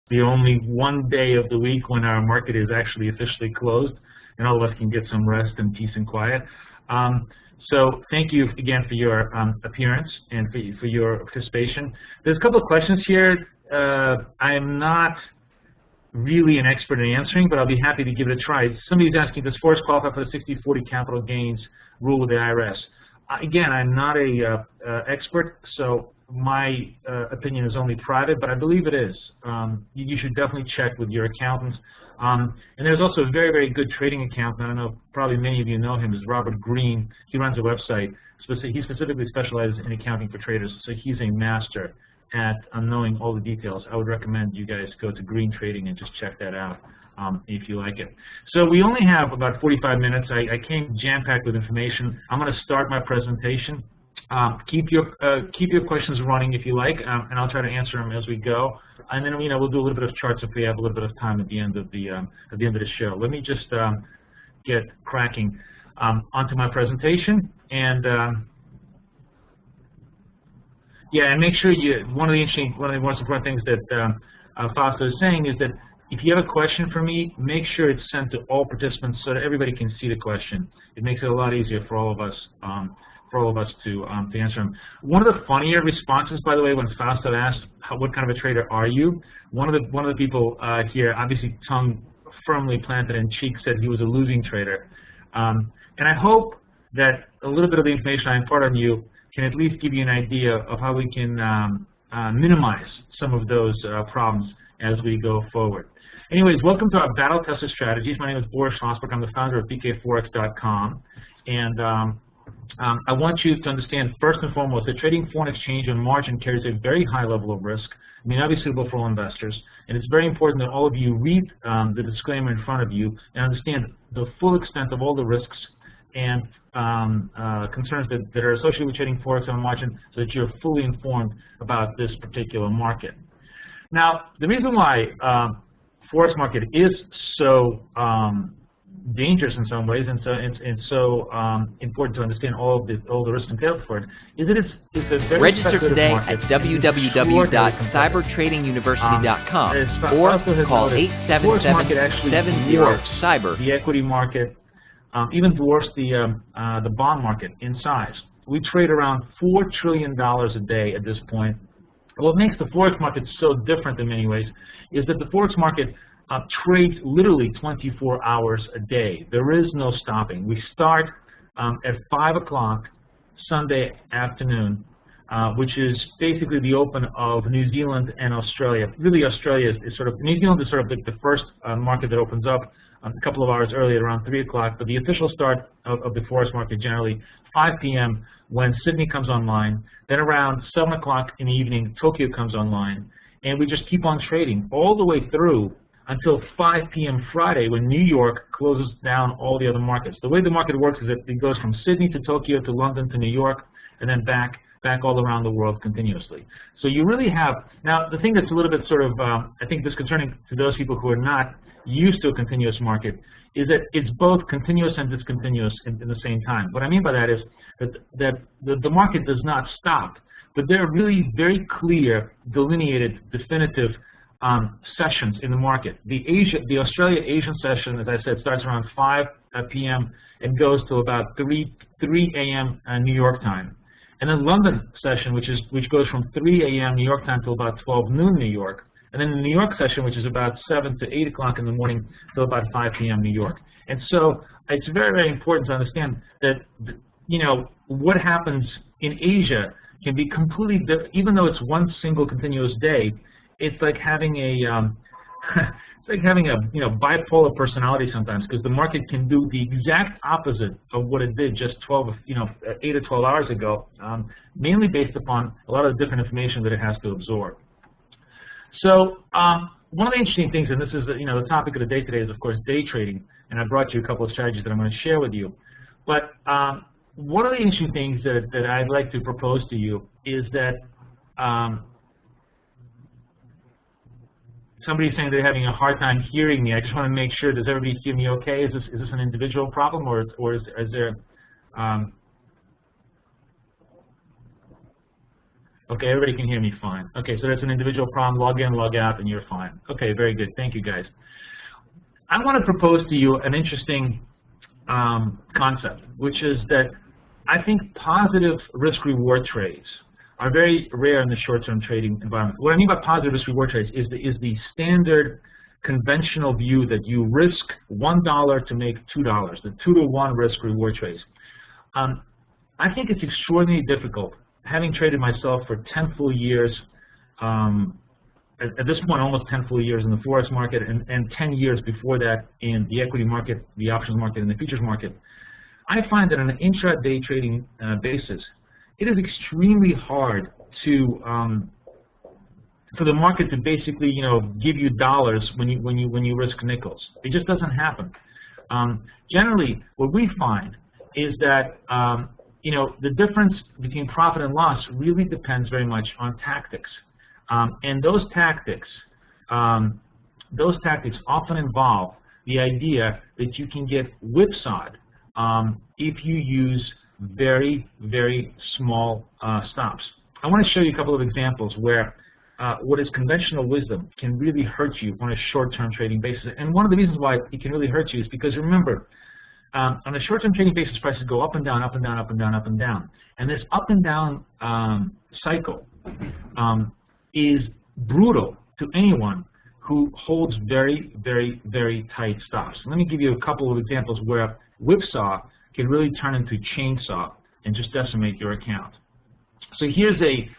the only one day of the week when our market is actually officially closed, and all of us can get some rest and peace and quiet. So thank you again for your appearance and for your participation. There's a couple of questions here. I am not really an expert in answering, but I'll be happy to give it a try. Somebody's asking, does Forex qualify for the 60-40 capital gains rule with the IRS? Again, I'm not a expert, so my opinion is only private, but I believe it is. You should definitely check with your accountant. And there's also a very, very good trading accountant. I don't know, probably many of you know him, is Robert Green. He runs a website. He specifically specializes in accounting for traders, so he's a master at knowing all the details. I would recommend you guys go to Green Trading and just check that out if you like it. So we only have about 45 minutes. I came jam-packed with information. I'm going to start my presentation. Keep your questions running if you like, and I'll try to answer them as we go. And then we'll do a little bit of charts if we have a little bit of time at the end of the show. Let me just get cracking onto my presentation, and yeah, and make sure one of the most important things that Fausto is saying is that if you have a question for me, make sure it's sent to all participants so that everybody can see the question. It makes it a lot easier for all of us to answer them. One of the funnier responses, by the way, when Fausto asked, "What kind of a trader are you?" One of the people here, obviously tongue firmly planted in cheek, said he was a losing trader. And I hope that a little bit of the information I impart on you can at least give you an idea of how we can minimize some of those problems as we go forward. Anyways, welcome to our battle-tested strategies. My name is Boris Scholssberg. I'm the founder of BKFOREX.com, and I want you to understand first and foremost that trading foreign exchange on margin carries a very high level of risk. I mean, obviously suitable for all investors, and it's very important that all of you read the disclaimer in front of you and understand the full extent of all the risks and concerns that are associated with trading forex on margin, so that you're fully informed about this particular market. Now, the reason why forex market is so dangerous in some ways, and so important to understand all the risks entailed for it, is that it's a very register today at www.cybertradinguniversity.com or call 877-70-CYBER. The equity market even dwarfs the bond market in size. We trade around $4 trillion a day at this point. What makes the forex market so different in many ways is that the forex market trades literally 24 hours a day. There is no stopping. We start at 5 o'clock Sunday afternoon, which is basically the open of New Zealand and Australia. Really, Australia is sort of, New Zealand is sort of the first market that opens up a couple of hours earlier, around 3 o'clock, but the official start of the forex market generally 5 p.m. when Sydney comes online. Then around 7 o'clock in the evening, Tokyo comes online, and we just keep on trading all the way through until 5 p.m. Friday when New York closes down all the other markets. The way the market works is that it goes from Sydney to Tokyo to London to New York, and then back all around the world continuously. So you really have, now the thing that's a little bit sort of, I think disconcerting to those people who are not used to a continuous market is that it's both continuous and discontinuous in the same time. What I mean by that is that the market does not stop, but there are really very clear, delineated, definitive sessions in the market. The Australia-Asian session, as I said, starts around 5 p.m. and goes to about 3 a.m. New York time. And then London session, which goes from 3 a.m. New York time to about 12 noon New York. And then the New York session, which is about 7 to 8 o'clock in the morning till about 5 p.m. New York. And so it's very, very important to understand that, what happens in Asia can be completely different. Even though it's one single continuous day, it's like having a bipolar personality sometimes, because the market can do the exact opposite of what it did just 8 or 12 hours ago, mainly based upon a lot of different information that it has to absorb. So one of the interesting things, and this is the topic of the day today, is of course day trading, and I brought you a couple of strategies that I'm going to share with you. But one of the interesting things that I'd like to propose to you is that somebody's saying they're having a hard time hearing me. I just want to make sure, does everybody hear me okay? Is this an individual problem, or is there Okay, everybody can hear me fine. Okay, so that's an individual problem. Log in, log out, and you're fine. Okay, very good. Thank you, guys. I want to propose to you an interesting concept, which is that I think positive risk-reward trades are very rare in the short-term trading environment. What I mean by positive risk-reward trades is the standard conventional view that you risk $1 to make $2, the 2-to-1 risk-reward trades. I think it's extraordinarily difficult, having traded myself for 10 full years, at this point almost 10 full years in the Forex market, and 10 years before that in the equity market, the options market, and the futures market. I find that on an intraday trading basis, it is extremely hard to for the market to basically, give you dollars when you risk nickels. It just doesn't happen. Generally, what we find is that the difference between profit and loss really depends very much on tactics, and those tactics often involve the idea that you can get whipsawed if you use very, very small stops. I want to show you a couple of examples where what is conventional wisdom can really hurt you on a short-term trading basis. And one of the reasons why it can really hurt you is because, remember, on a short-term trading basis, prices go up and down, up and down, up and down, up and down. And this up and down cycle is brutal to anyone who holds very, very, very tight stops. Let me give you a couple of examples where whipsaw can really turn into chainsaw and just decimate your account. So here's a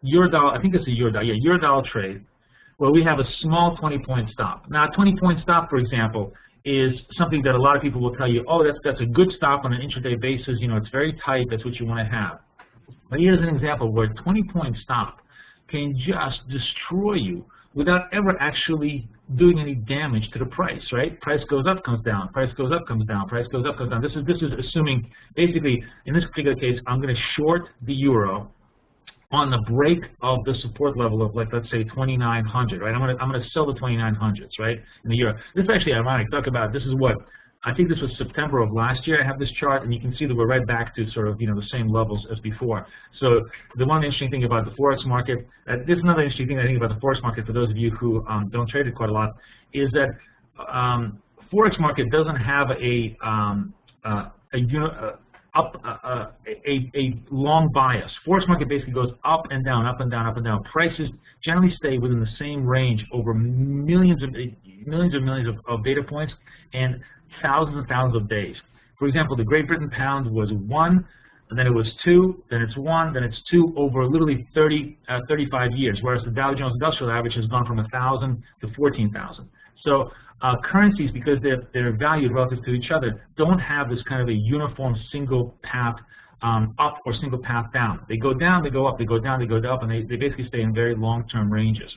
Eurodollar, I think it's a Eurodollar trade where we have a small 20-point stop. Now, a 20-point stop, for example, is something that a lot of people will tell you, oh, that's a good stop on an intraday basis. It's very tight. That's what you want to have. But here's an example where a 20-point stop can just destroy you without ever actually doing any damage to the price, right? Price goes up, comes down. Price goes up, comes down. Price goes up, comes down. This is assuming, basically, in this particular case, I'm going to short the euro on the break of the support level of, like, let's say 2,900, right? I'm going to sell the 2,900s, right, in the euro. This is actually ironic. Talk about, this is what, I think this was September of last year. I have this chart, and you can see that we're right back to sort of, the same levels as before. So the one interesting thing about the Forex market, this is another interesting thing I think about the Forex market for those of you who don't trade it quite a lot, is that Forex market doesn't have a long bias. Forex market basically goes up and down, up and down, up and down. Prices generally stay within the same range over millions of data points and thousands and thousands of days. For example, the Great Britain pound was 1, and then it was 2, then it's 1, then it's 2 over literally 35 years, whereas the Dow Jones Industrial Average has gone from 1,000 to 14,000. So currencies, because they're valued relative to each other, don't have this kind of a uniform single path up or single path down. They go down, they go up, they go down, they go up, and they basically stay in very long-term ranges.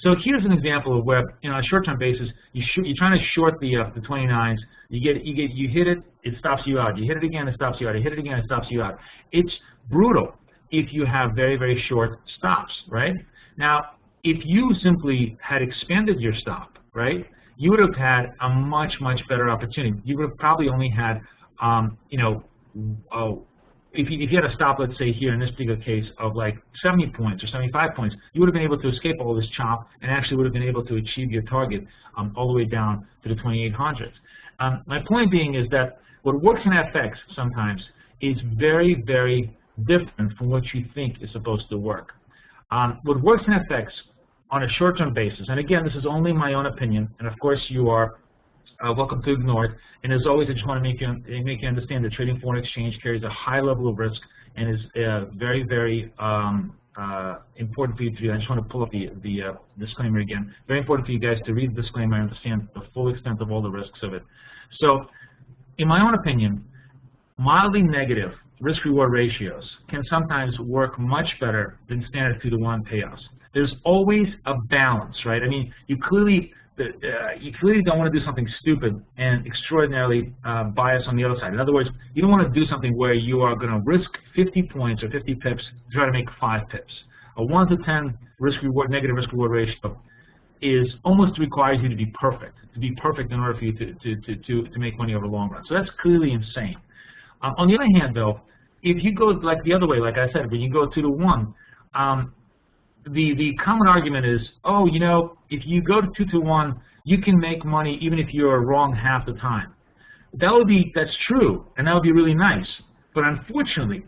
So here's an example of where, on a short-term basis, you're trying to short the 29s. You hit it, it stops you out. You hit it again, it stops you out. You hit it again, it stops you out. It's brutal if you have very, very short stops, right? Now, if you simply had expanded your stop, right, you would have had a much, much better opportunity. You would have probably only had, if you had a stop, let's say here in this particular case, of like 70 points or 75 points, you would have been able to escape all this chop and actually would have been able to achieve your target all the way down to the 2,800s. My point being is that what works in FX sometimes is very, very different from what you think is supposed to work. What works in FX on a short-term basis, and again, this is only my own opinion, and of course you are welcome to ignore it. And as always, I just want to make you understand that trading foreign exchange carries a high level of risk and is very, very important for you to do. I just want to pull up the disclaimer again. Very important for you guys to read the disclaimer and understand the full extent of all the risks of it. So, in my own opinion, mildly negative risk-reward ratios can sometimes work much better than standard 2-to-1 payoffs. There's always a balance, right? I mean, you clearly don't want to do something stupid and extraordinarily biased on the other side. In other words, you don't want to do something where you are going to risk 50 points or 50 pips to try to make 5 pips. A 1 to 10 negative risk-reward ratio is almost requires you to be perfect in order for you to make money over the long run. So that's clearly insane. On the other hand, though, if you go like the other way, like I said, when you go 2 to 1, the common argument is, oh, you know, if you go to 2 to 1, you can make money even if you're wrong half the time. That's true, and that would be really nice. But unfortunately,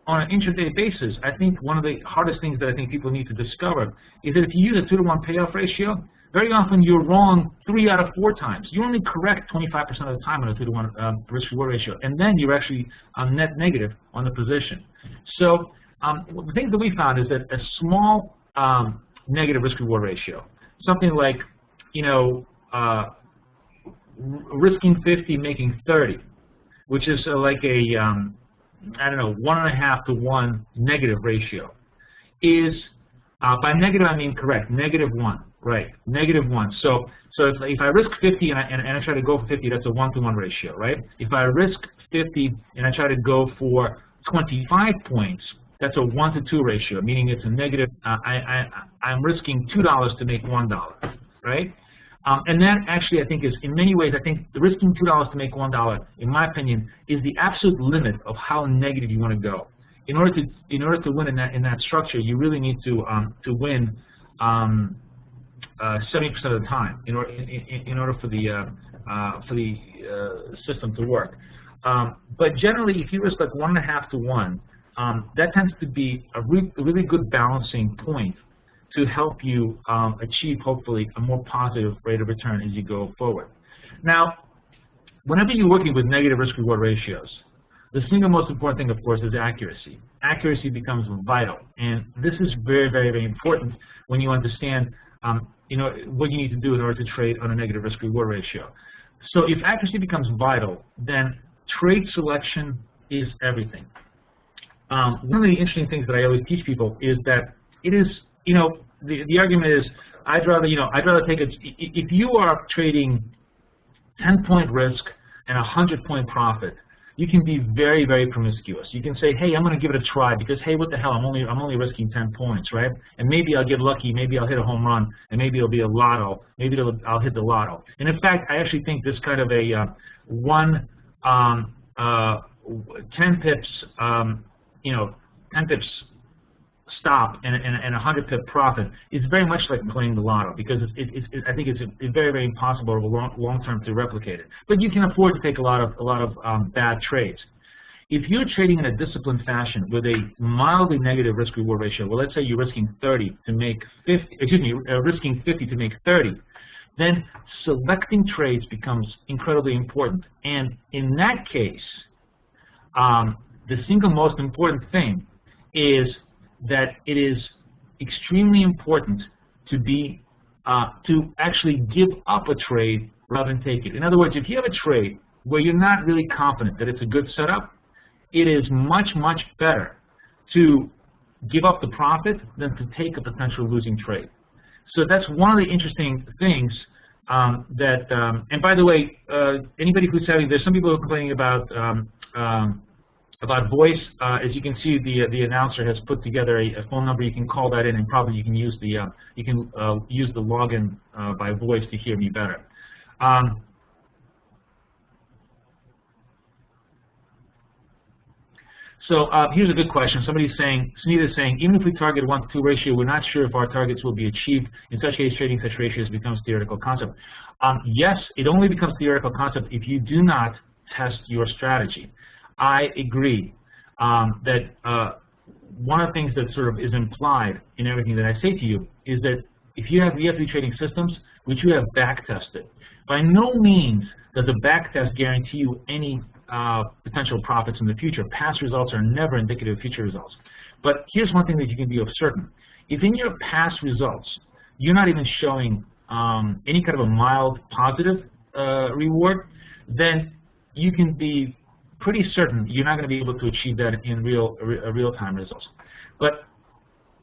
on an intraday basis, I think one of the hardest things that I think people need to discover is that if you use a 2 to 1 payoff ratio, very often you're wrong 3 out of 4 times. You're only correct 25% of the time on a 2 to 1 risk-reward ratio, and then you're actually net negative on the position. So the things that we found is that a small negative risk-reward ratio, something like, you know, risking 50, making 30, which is like a I don't know, 1.5 to 1 negative ratio, is by negative I mean correct, -1, right? -1. So if I risk 50 and I try to go for 50, that's a 1 to 1 ratio, right? If I risk 50 and I try to go for 25 points, that's a 1 to 2 ratio, meaning it's a negative. I'm risking $2 to make $1, right? And that actually, I think, is in many ways, I think the risking $2 to make $1, in my opinion, is the absolute limit of how negative you want to go. In order to win in that structure, you really need to win 70% of the time in order for the system to work. But generally, if you risk like 1.5 to 1, that tends to be a really good balancing point to help you achieve, hopefully, a more positive rate of return as you go forward. Now, whenever you're working with negative risk-reward ratios, the single most important thing, of course, is accuracy. Accuracy becomes vital, and this is very, very, very important when you understand, you know, what you need to do in order to trade on a negative risk-reward ratio. So if accuracy becomes vital, then trade selection is everything. One of the interesting things that I always teach people is that it is, you know, the argument is, I'd rather take if you are trading 10-point risk and 100-point profit, you can be very, very promiscuous. You can say, hey, I'm going to give it a try because, hey, what the hell, I'm only risking 10 points, right? And maybe I'll get lucky, maybe I'll hit a home run, and maybe it'll be a lotto, maybe I'll hit the lotto. And in fact, I actually think this kind of a 10 pips, you know, 10 pips stop and a 100-pip profit is very much like playing the lotto, because I think it's very, very impossible over long term to replicate it. But you can afford to take a lot of bad trades. If you're trading in a disciplined fashion with a mildly negative risk-reward ratio, well, let's say you're risking 30 to make 50, excuse me, risking 50 to make 30, then selecting trades becomes incredibly important. And in that case, the single most important thing is that it is extremely important to be to actually give up a trade rather than take it. In other words, if you have a trade where you're not really confident that it's a good setup, it is much, much better to give up the profit than to take a potential losing trade. So that's one of the interesting things and by the way, anybody who's having, there's some people who are complaining about voice. As you can see, the announcer has put together a phone number. You can call that in, and probably you can use the login by voice to hear me better. So here's a good question. Somebody's saying, Sunita is saying, even if we target a 1 to 2 ratio, we're not sure if our targets will be achieved. In such case, trading such ratios becomes theoretical concept. Yes, it only becomes theoretical concept if you do not test your strategy. I agree that one of the things that sort of is implied in everything that I say to you is that if you have VFD trading systems which you have back tested, by no means does a back test guarantee you any potential profits in the future. Past results are never indicative of future results. But here's one thing that you can be of certain. If in your past results you're not even showing any kind of a mild positive reward, then you can be pretty certain you're not going to be able to achieve that in real-time results. But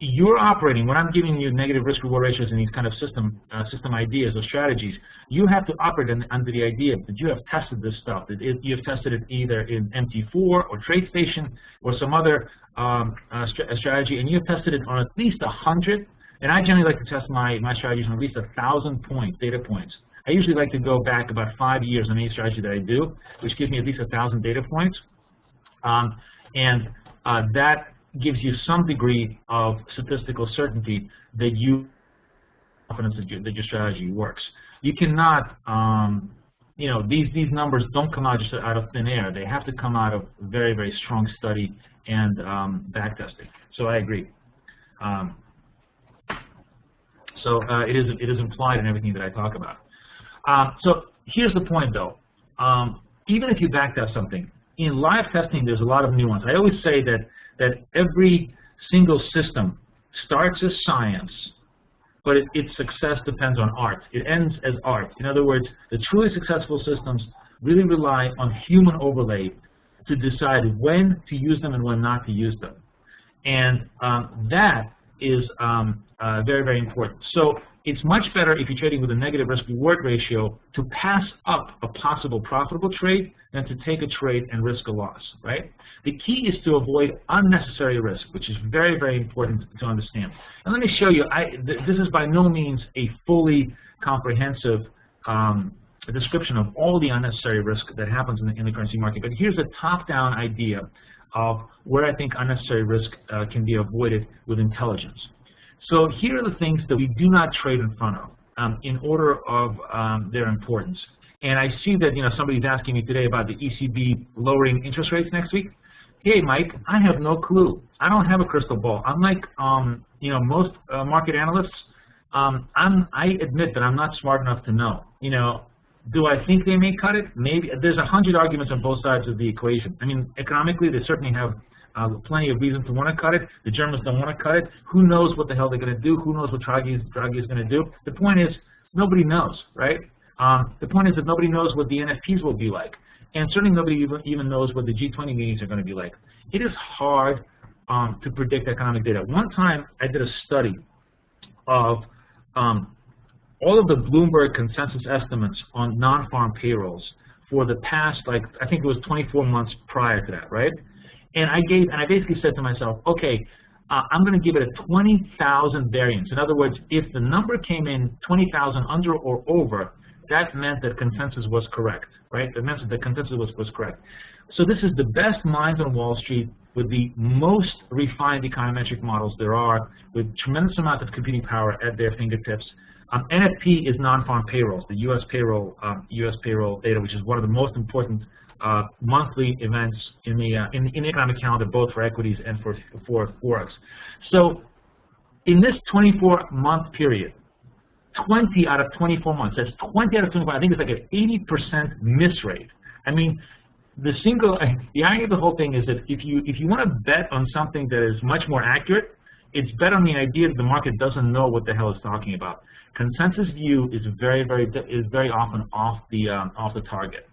you're operating, when I'm giving you negative risk-reward ratios in these kind of system ideas or strategies, you have to operate under the idea that you have tested this stuff, that you have tested it either in MT4 or TradeStation or some other strategy, and you have tested it on at least 100, and I generally like to test my strategies on at least 1,000 data points. I usually like to go back about 5 years on any strategy that I do, which gives me at least 1,000 data points. And that gives you some degree of statistical certainty that you confidence that your strategy works. You cannot, you know, these numbers don't come out just out of thin air. They have to come out of very, very strong study and back testing. So I agree. It is implied in everything that I talk about. So here's the point, though. Even if you backtest something, in live testing, there's a lot of nuance. I always say that every single system starts as science, but its success depends on art. It ends as art. In other words, the truly successful systems really rely on human overlay to decide when to use them and when not to use them. And that is very, very important. So it's much better if you're trading with a negative risk-reward ratio to pass up a possible profitable trade than to take a trade and risk a loss, right? The key is to avoid unnecessary risk, which is very, very important to understand. And let me show you, this is by no means a fully comprehensive description of all the unnecessary risk that happens in the currency market, but here's a top-down idea of where I think unnecessary risk can be avoided with intelligence. So here are the things that we do not trade in front of in order of their importance. And I see that, you know, somebody's asking me today about the ECB lowering interest rates next week. Hey, Mike, I have no clue. I don't have a crystal ball. Unlike you know, most market analysts, I admit that I'm not smart enough to know. You know, do I think they may cut it? Maybe. There's 100 arguments on both sides of the equation. I mean, economically, they certainly have plenty of reason to want to cut it. The Germans don't want to cut it. Who knows what the hell they're going to do? Who knows what Draghi is going to do? The point is, nobody knows, right? The point is that nobody knows what the NFPs will be like. And certainly nobody even knows what the G20 meetings are going to be like. It is hard to predict economic data. One time, I did a study of all of the Bloomberg consensus estimates on non-farm payrolls for the past, like, I think it was 24 months prior to that, right? And I basically said to myself, okay, I'm going to give it a 20,000 variance. In other words, if the number came in 20,000 under or over, that meant that consensus was correct, right? That meant that the consensus was correct. So this is the best minds on Wall Street with the most refined econometric models there are, with tremendous amount of computing power at their fingertips. NFP is non-farm payrolls, the U.S. payroll data, which is one of the most important monthly events in the economic calendar, both for equities and for forex. So in this 24-month period, 20 out of 24 months, that's 20 out of 24, I think it's like an 80% miss rate. I mean, the irony of the whole thing is that if you want to bet on something that is much more accurate, it's bet on the idea that the market doesn't know what the hell it's talking about. Consensus view is very often off the target.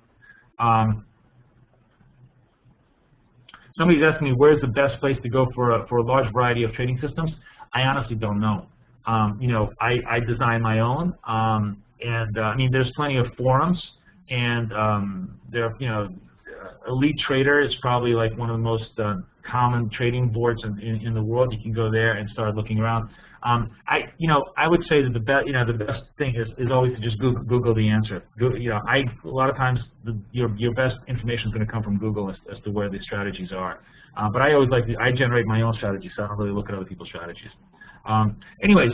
Somebody's asking me where's the best place to go for a large variety of trading systems. I honestly don't know. You know, I design my own, and I mean, there's plenty of forums, and there, you know, Elite Trader is probably like one of the most common trading boards in the world. You can go there and start looking around. I would say that the best thing is always to just Google the answer. A lot of times your best information is going to come from Google as to where the strategies are. But I always I generate my own strategy, so I don't really look at other people's strategies. Anyways,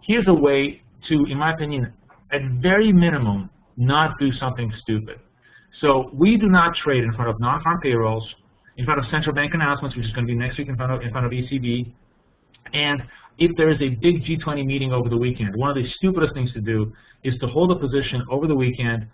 here's a way to, in my opinion, at very minimum, not do something stupid. So we do not trade in front of non-farm payrolls, in front of central bank announcements, which is going to be next week in front of ECB, and if there is a big G20 meeting over the weekend. One of the stupidest things to do is to hold a position over the weekend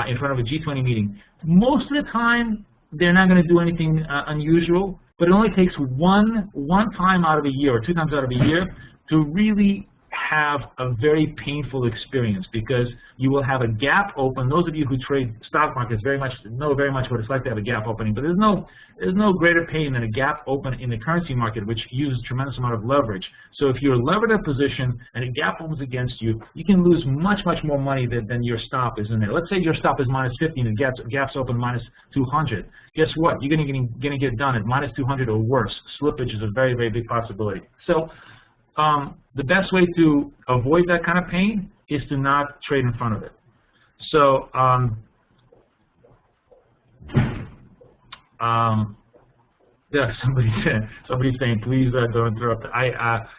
in front of a G20 meeting. Most of the time, they're not going to do anything unusual, but it only takes one time out of a year or 2 times out of a year to really have a very painful experience, because you will have a gap open. Those of you who trade stock markets know very much what it's like to have a gap opening, but there's no greater pain than a gap open in the currency market, which uses a tremendous amount of leverage. So if you're levered a position and a gap opens against you, you can lose much more money than your stop is in there. Let's say your stop is -50 and the gap's open -200. Guess what? You're going to get done at -200 or worse. Slippage is a very big possibility. So the best way to avoid that kind of pain is to not trade in front of it. So Yeah, somebody's saying, please don't interrupt.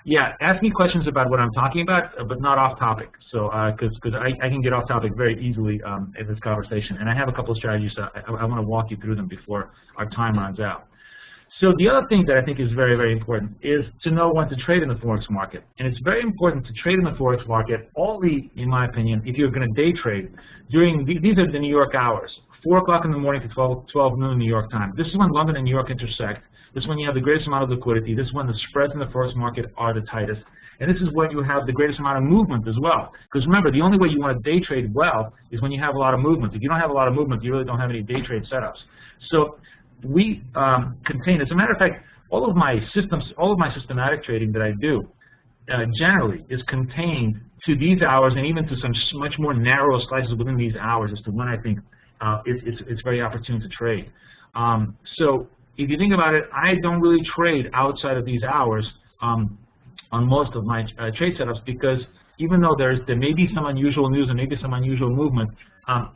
Yeah, ask me questions about what I'm talking about, but not off topic. So, because I can get off topic very easily in this conversation, and I have a couple of strategies. I want to walk you through them before our time runs out. So the other thing that I think is very, very important is to know when to trade in the Forex market. And it's very important to trade in the Forex market only, in my opinion, if you're going to day trade during, these are the New York hours, 4 o'clock in the morning to 12 noon New York time. This is when London and New York intersect. This is when you have the greatest amount of liquidity. This is when the spreads in the Forex market are the tightest. And this is when you have the greatest amount of movement as well. Because remember, the only way you want to day trade well is when you have a lot of movement. If you don't have a lot of movement, you really don't have any day trade setups. So we contain, as a matter of fact, all of my systematic trading that I do generally is contained to these hours and even to some much more narrow slices within these hours as to when I think it's very opportune to trade. So if you think about it, I don't really trade outside of these hours on most of my trade setups, because even though there may be some unusual news and maybe some unusual movement,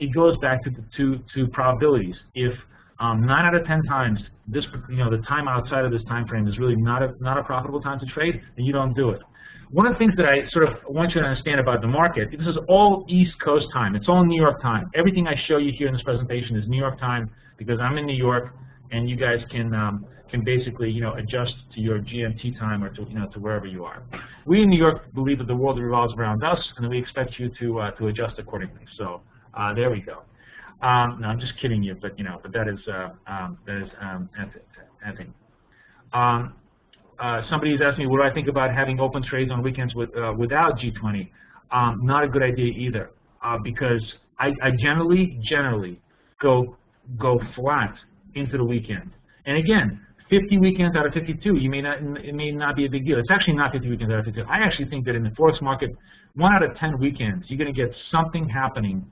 it goes back to probabilities. If 9 out of 10 times this, the time outside of this time frame is really not a profitable time to trade, then you don't do it. One of the things that I sort of want you to understand about the market, this is all East Coast time. It's all New York time. Everything I show you here in this presentation is New York time, because I'm in New York, and you guys can basically adjust to your GMT time or to wherever you are. We in New York believe that the world revolves around us, and we expect you to adjust accordingly. So there we go. No, I'm just kidding you, but that is anything. Somebody's asked me, what do I think about having open trades on weekends without G20? Not a good idea either, because I generally go flat into the weekend. And again, 50 weekends out of 52, it may not be a big deal. It's actually not 50 weekends out of 52. I actually think that in the Forex market, 1 out of 10 weekends, you're going to get something happening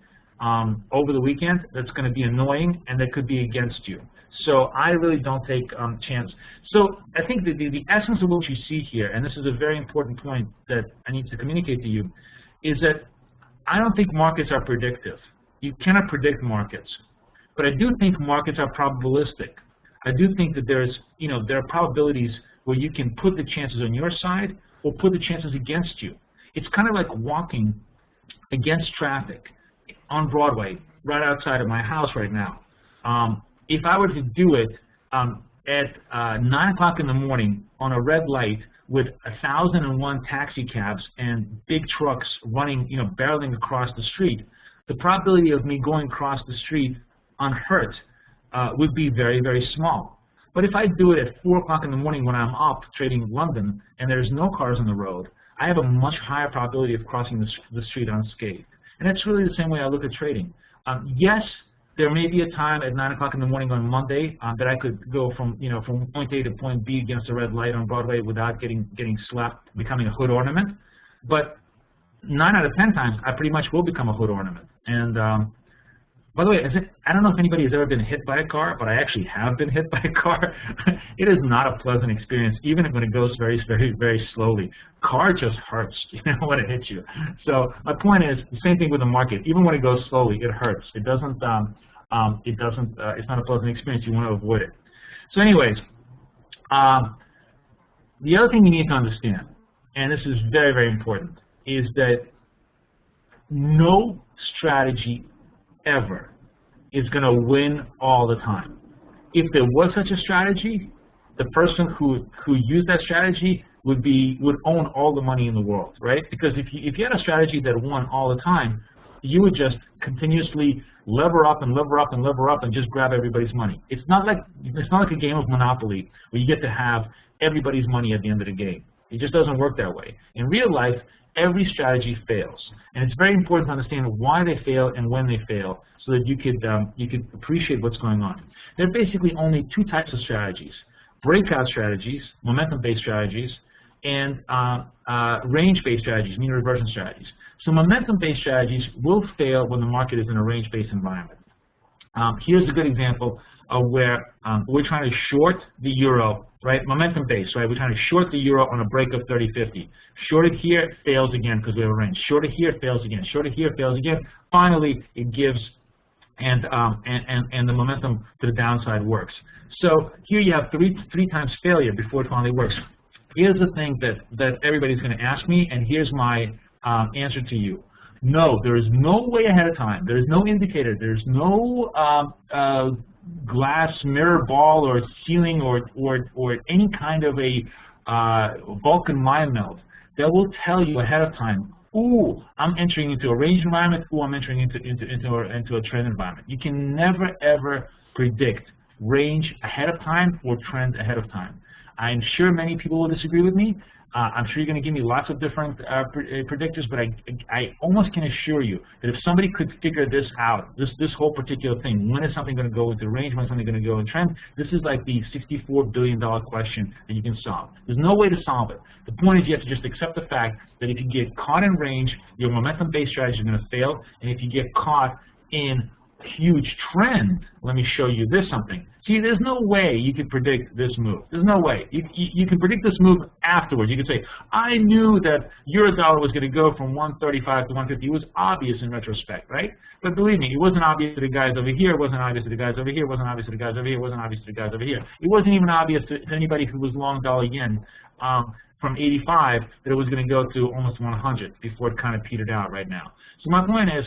over the weekend that's going to be annoying and that could be against you. So I really don't take chance. So I think that the essence of what you see here, and this is a very important point that I need to communicate to you, is that I don't think markets are predictive. You cannot predict markets. But I do think markets are probabilistic. I do think that there are probabilities where you can put the chances on your side or put the chances against you. It's kind of like walking against traffic on Broadway, right outside of my house right now. If I were to do it at 9 o'clock in the morning on a red light with 1,001 taxi cabs and big trucks running, barreling across the street, the probability of me going across the street unhurt would be very, very small. But if I do it at 4 o'clock in the morning when I'm up trading London and there's no cars on the road, I have a much higher probability of crossing the street unscathed. And that's really the same way I look at trading. Yes, there may be a time at 9 o'clock in the morning on Monday that I could go from point A to point B against a red light on Broadway without getting slapped, becoming a hood ornament. But 9 out of 10 times, I pretty much will become a hood ornament. And by the way, I don't know if anybody has ever been hit by a car, but I actually have been hit by a car. It is not a pleasant experience, even when it goes very, very, very slowly. Car just hurts, when it hits you. So my point is the same thing with the market. Even when it goes slowly, it hurts. It doesn't. It's not a pleasant experience. You want to avoid it. So, anyways, the other thing you need to understand, and this is very, very important, is that no strategy ever is going to win all the time. If there was such a strategy, the person who used that strategy would own all the money in the world, right? Because if you had a strategy that won all the time, you would just continuously lever up and lever up and lever up and just grab everybody's money. It's not like a game of Monopoly where you get to have everybody's money at the end of the game. It just doesn't work that way. In real life, every strategy fails, and it's very important to understand why they fail and when they fail, so that you could appreciate what's going on. There are basically only two types of strategies: breakout strategies, momentum-based strategies, and range-based strategies, mean reversion strategies. So momentum-based strategies will fail when the market is in a range-based environment. Here's a good example of where we're trying to short the euro, right? Momentum-based, right? We're trying to short the euro on a break of 30.50. Short it here, fails again because we have a range. Short it here, fails again. Short it here, fails again. Finally, it gives and the momentum to the downside works. So here you have three times failure before it finally works. Here's the thing that everybody's going to ask me, and here's my answer to you. No, there is no way ahead of time. There is no indicator. There's no glass mirror ball or ceiling or any kind of a Vulcan mind meld that will tell you ahead of time, ooh, I'm entering into a range environment, ooh, I'm entering into a trend environment. You can never, ever predict range ahead of time or trend ahead of time. I'm sure many people will disagree with me. I'm sure you're going to give me lots of different predictors, but I almost can assure you that if somebody could figure this out, this whole particular thing, when is something going to go into range, when is something going to go in trend, this is like the $64 billion question that you can solve. There's no way to solve it. The point is you have to just accept the fact that if you get caught in range, your momentum-based strategy is going to fail, and if you get caught in huge trend, let me show you this something. See, there's no way you can predict this move. There's no way. You can predict this move afterwards. You can say, I knew that euro-dollar was going to go from 135 to 150. It was obvious in retrospect, right? But believe me, it wasn't obvious to the guys over here. It wasn't obvious to the guys over here. It wasn't obvious to the guys over here. It wasn't obvious to the guys over here. It wasn't even obvious to anybody who was long dollar yen from 85 that it was going to go to almost 100 before it kind of petered out right now. So my point is,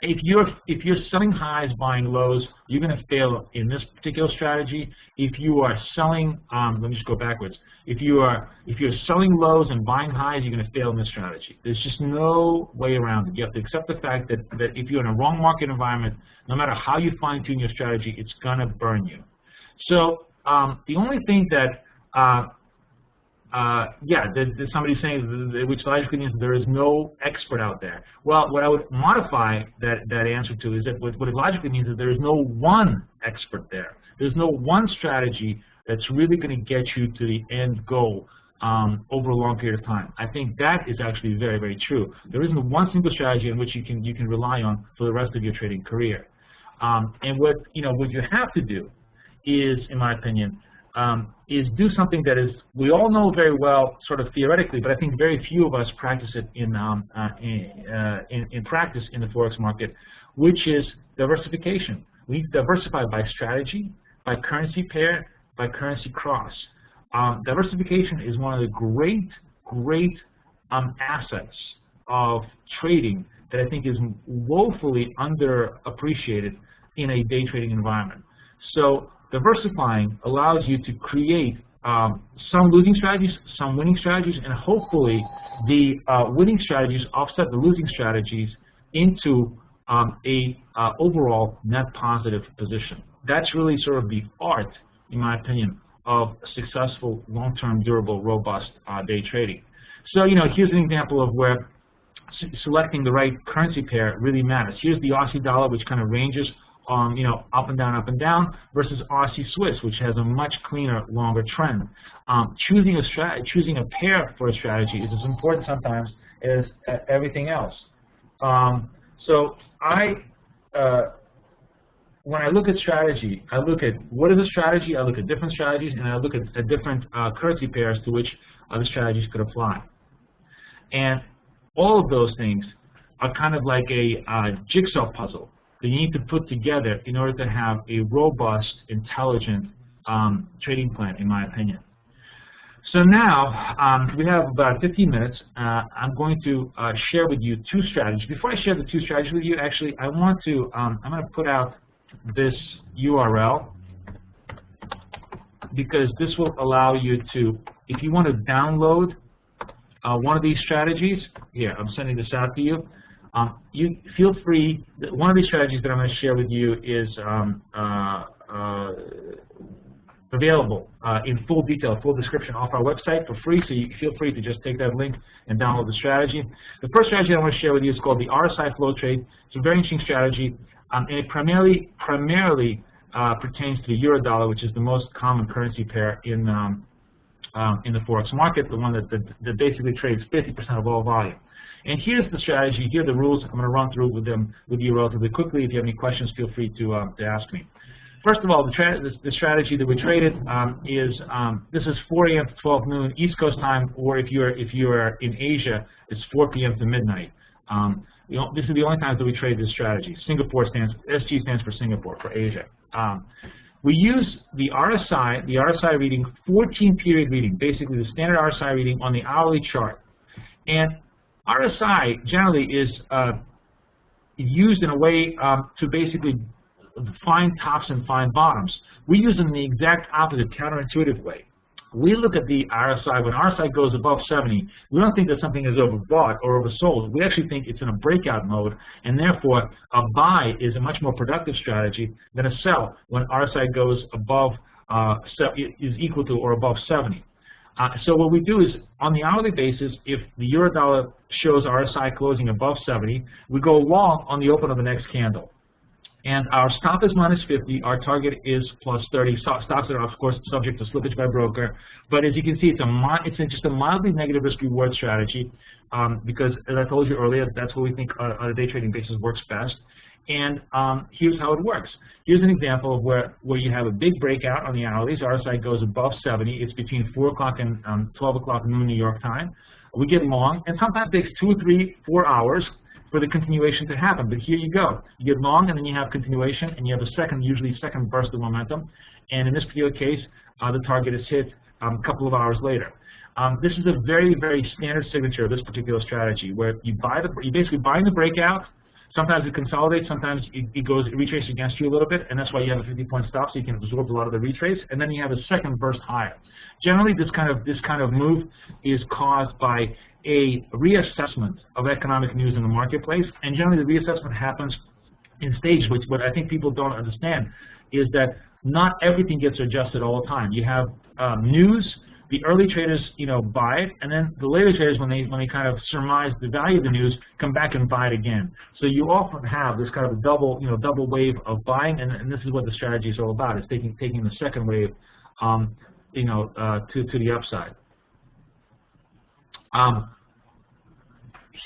if you're selling highs, buying lows, you're going to fail in this particular strategy. If you are selling, let me just go backwards. If you're selling lows and buying highs, you're going to fail in this strategy. There's just no way around it. You have to accept the fact that if you're in a wrong market environment, no matter how you fine-tune your strategy, it's going to burn you. So the only thing that there's somebody saying, which logically means there is no expert out there. Well, what I would modify that answer to is that what it logically means is there is no one expert there. There's no one strategy that's really going to get you to the end goal over a long period of time. I think that is actually very, very true. There isn't one single strategy in which you can rely on for the rest of your trading career. And what you have to do is, in my opinion, is do something that is, we all know very well, sort of theoretically, but I think very few of us practice it in practice in the Forex market, which is diversification. We diversify by strategy, by currency pair, by currency cross. Diversification is one of the great assets of trading that I think is woefully underappreciated in a day trading environment. So diversifying allows you to create some losing strategies, some winning strategies, and hopefully the winning strategies offset the losing strategies into a overall net positive position. That's really sort of the art, in my opinion, of successful, long-term, durable, robust day trading. So, here's an example of where selecting the right currency pair really matters. Here's the Aussie dollar, which kind of ranges up and down, versus Aussie Swiss, which has a much cleaner, longer trend. Choosing a pair for a strategy is as important sometimes as everything else. So when I look at strategy, I look at what is a strategy, I look at different strategies, and I look at different currency pairs to which the strategies could apply. And all of those things are kind of like a jigsaw puzzle that you need to put together in order to have a robust, intelligent trading plan, in my opinion. So now, we have about 15 minutes. I'm going to share with you two strategies. Before I share the two strategies with you, actually, I want to, I'm going to put out this URL because this will allow you to, if you want to download one of these strategies, here, I'm sending this out to you. You feel free. One of these strategies that I'm going to share with you is available in full detail, full description off our website for free, so you feel free to just take that link and download the strategy. The first strategy I want to share with you is called the RSI flow trade. It's a very interesting strategy, and it primarily pertains to the euro dollar, which is the most common currency pair in the Forex market, the one that basically trades 50% of all volume. And here's the strategy. Here are the rules. I'm going to run through with you relatively quickly. If you have any questions, feel free to ask me. First of all, the strategy that we traded is this is 4 a.m. to 12 noon East Coast time, or if you're in Asia, it's 4 p.m. to midnight This is the only time that we trade this strategy. SG stands for Singapore, for Asia. We use the RSI reading, 14-period reading, basically the standard RSI reading on the hourly chart. And RSI generally is used in a way to basically find tops and find bottoms. We use them in the exact opposite, counterintuitive way. We look at the RSI. When RSI goes above 70, we don't think that something is overbought or oversold. We actually think it's in a breakout mode, and therefore a buy is a much more productive strategy than a sell when RSI goes above, is equal to or above 70. So what we do is, on the hourly basis, if the euro-dollar shows RSI closing above 70, we go long on the open of the next candle. And our stop is minus 50, our target is plus 30. Stops are, of course, subject to slippage by broker. But as you can see, it's just a mildly negative risk-reward strategy because, as I told you earlier, that's what we think on a day trading basis works best. And here's how it works. Here's an example of where you have a big breakout on the hourlies. RSI goes above 70. It's between 4 o'clock and 12 o'clock noon New York time. We get long, and sometimes it takes 2, 3, 4 hours for the continuation to happen. But here you go. You get long, and then you have continuation, and you have a usually second burst of momentum. And in this particular case, the target is hit a couple of hours later. This is a very, very standard signature of this particular strategy, where you're basically buying the breakout. Sometimes it consolidates, sometimes it retraces against you a little bit, and that's why you have a 50-point stop, so you can absorb a lot of the retrace, and then you have a second burst higher. Generally, this kind of move is caused by a reassessment of economic news in the marketplace, and generally the reassessment happens in stages. What I think people don't understand is that not everything gets adjusted all the time. You have news. The early traders, buy it, and then the later traders, when they kind of surmise the value of the news, come back and buy it again. So you often have this kind of double wave of buying, and this is what the strategy is all about. It's taking the second wave, to the upside.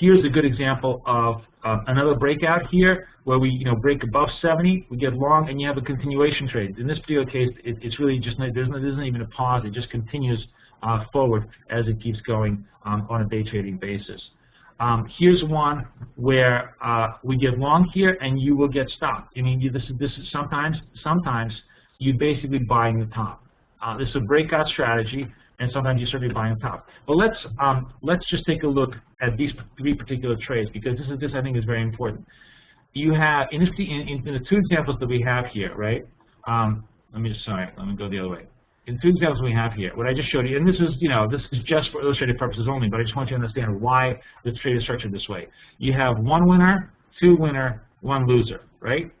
Here's a good example of another breakout here, where we break above 70, we get long, and you have a continuation trade. In this particular case, it's really just there isn't even a pause. It just continues forward as it keeps going on a day trading basis. Here's one where we get long here, and you will get stopped. I mean, this is sometimes you basically buying the top. This is a breakout strategy, and sometimes you're certainly buying the top. But let's just take a look at these 3 particular trades, because this I think is very important. You have in the 2 examples that we have here, right? Let me go the other way. In 2 examples we have here, what I just showed you, and this is just for illustrative purposes only, but I just want you to understand why the trade is structured this way. You have 1 winner, 2 winner, 1 loser, right?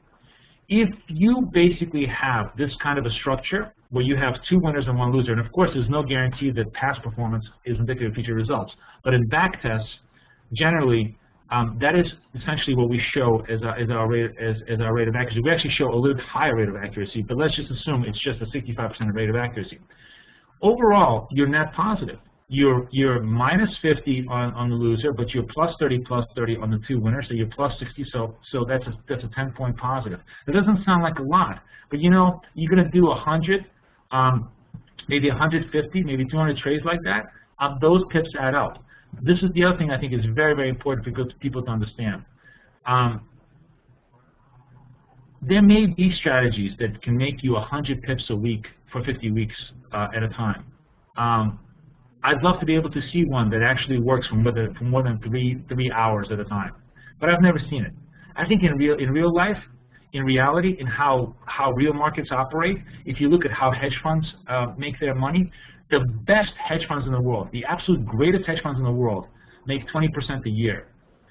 If you basically have this kind of a structure where you have 2 winners and 1 loser, and of course there's no guarantee that past performance is indicative of future results, but in back tests, generally, that is essentially what we show as our rate of accuracy. We actually show a little bit higher rate of accuracy, but let's just assume it's just a 65% rate of accuracy. Overall, you're net positive. You're minus 50 on the loser, but you're plus 30 on the 2 winners, so you're plus 60. So that's a 10-point positive. It doesn't sound like a lot, but you're going to do 100, maybe 150, maybe 200 trades like that. Those pips add up. This is the other thing I think is very, very important for people to understand. There may be strategies that can make you 100 pips a week for 50 weeks at a time. I'd love to be able to see one that actually works for more than three hours at a time, but I've never seen it. I think in real life, in reality, in how real markets operate, if you look at how hedge funds make their money, the best hedge funds in the world, the absolute greatest hedge funds in the world, make 20% a year,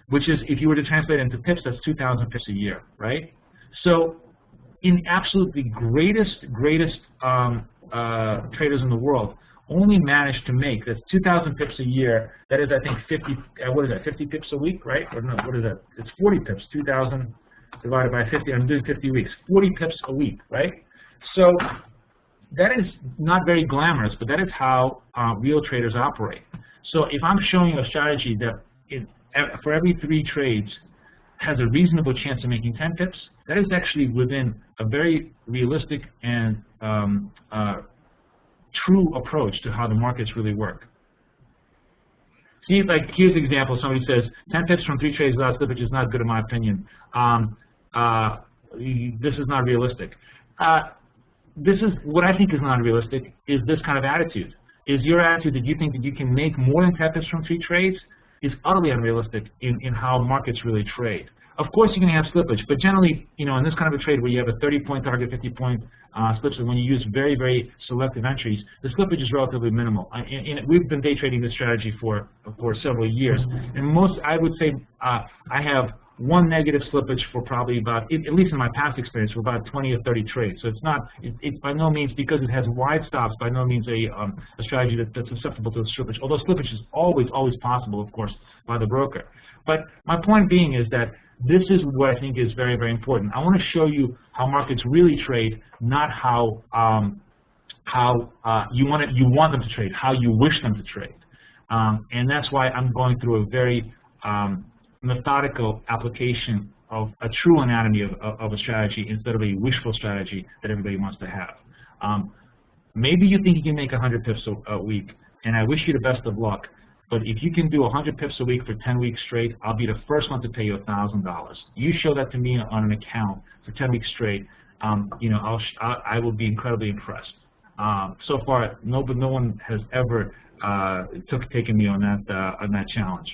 which is, if you were to translate it into pips, that's 2,000 pips a year, right? So, in absolutely greatest traders in the world, only managed to make, that's 2,000 pips a year. That is, I think, 50 pips a week, right? Or no, what is that? It's 40 pips. 2,000 divided by 50. I'm doing 50 weeks. 40 pips a week, right? So that is not very glamorous, but that is how real traders operate. So if I'm showing you a strategy that for every 3 trades has a reasonable chance of making 10 pips, that is actually within a very realistic and true approach to how the markets really work. See, like, here's an example. Somebody says, 10 pips from 3 trades without slippage is not good in my opinion. This is not realistic. This is what I think is not realistic, is this kind of attitude. Is your attitude that you think that you can make more than 10 pips from 3 trades is utterly unrealistic in how markets really trade. Of course, you're going to have slippage, but generally, in this kind of a trade where you have a 30-point target, 50-point slippage, when you use very, very selective entries, the slippage is relatively minimal. And we've been day trading this strategy for several years, and I would say, I have one negative slippage for probably about, at least in my past experience, for about 20 or 30 trades. So it's not, it's by no means, because it has wide stops, by no means a strategy that's susceptible to slippage. Although slippage is always possible, of course, by the broker. But my point being is that this is what I think is very, very important. I want to show you how markets really trade, not how you want them to trade, how you wish them to trade. And that's why I'm going through a very methodical application of a true anatomy of a strategy instead of a wishful strategy that everybody wants to have. Maybe you think you can make 100 pips a week, and I wish you the best of luck. But if you can do 100 pips a week for 10 weeks straight, I'll be the first one to pay you $1,000. You show that to me on an account for 10 weeks straight, I will be incredibly impressed. So far, no one has ever taken me on that challenge.